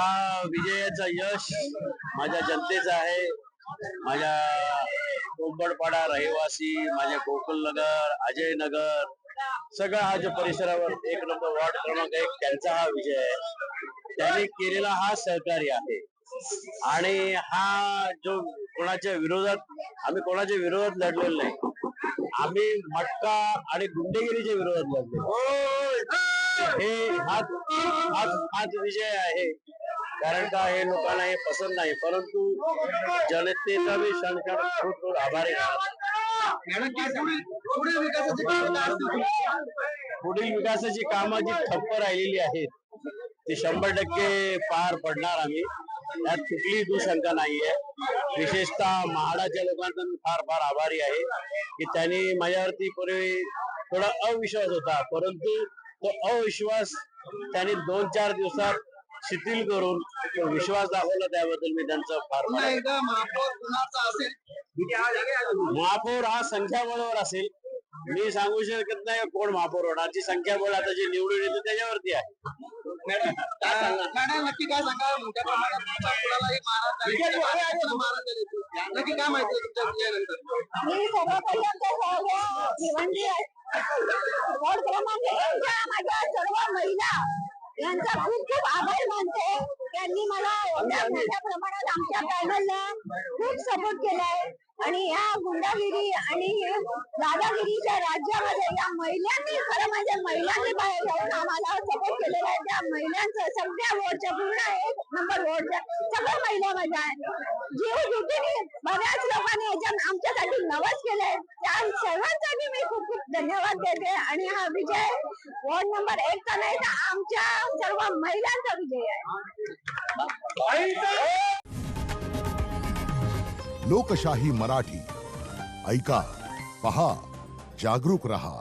हा विजयाचा यश माझ्या जनतेचा आहे. माझ्या कोंबडपाडा रहिवासी, माझे गोकुलनगर, अजयनगर, सगळा हा जो परिसरावर 1 नंबर वार्ड क्रमांक 1 त्यांचा हा विजय आहे. त्यांनी केलेला हा सहकार्य आहे. आणि हा जो कोणाच्या विरोधात, आम्ही कोणाच्या विरोधात लढलेलो नाही. आम्ही मटका आणि गुंडेगिरीच्या विरोधात लढलो. हे हाच विजय आहे. कारण का हे लोकांना हे पसंत नाही, परंतु जनतेचा मी खूप आभारी आहे. पुढील विकासाची कामं जी ठप्प राहिलेली आहेत ती 100% पार पडणार आम्ही, यात कुठलीही दुशंका नाहीये. विशेषतः म्हाडाच्या लोकांचा मी फार आभारी आहे की त्यांनी माझ्यावरती पूर्वी थोडा अविश्वास होता, परंतु तो अविश्वास त्यांनी 2-4 दिवसात शिथिल करून तो विश्वास दाखवला. त्याबद्दल मी त्यांचा फार महापौर हा संख्याबळावर असेल. मी सांगू शकत नाही कोण महापौर होणार. जी संख्याबळ आता जे निवडून येते त्याच्यावरती आहे. नक्की काय सांगा, मोठ्या प्रमाणात नक्की काय माहिती तुमच्या विजयानंतर? मी वॉर्ड क्रमांक 1 च्या माझ्या सर्व महिला यांचा खूप आभार मानते. त्यांनी मला एवढ्या मोठ्या प्रमाणात आमच्या पॅनलला खूप सपोर्ट केलाय. आणि या गुंडागिरी आणि दादागिरीच्या राज्यामध्ये या महिलांनी, खरं म्हणजे महिलांनी बाहेर जाऊन आम्हाला सपोर्ट केलेला आहे. त्या महिलांचं सगळ्या वॉर्डच्या, पूर्ण 1 नंबर वॉर्डच्या सगळ्या महिला माझ्या जीव जुटीने बऱ्याच लोकांनी याच्यात आमच्यासाठी नवस केलंय. त्या सर्वांसाठी मी खूप धन्यवाद देते. आणि हा विजय वॉर्ड नंबर 1 चा नाही तर आमच्या सर्व महिलांचा विजय आहे. लोकशाही मराठी ऐका, पहा, जागरूक रहा.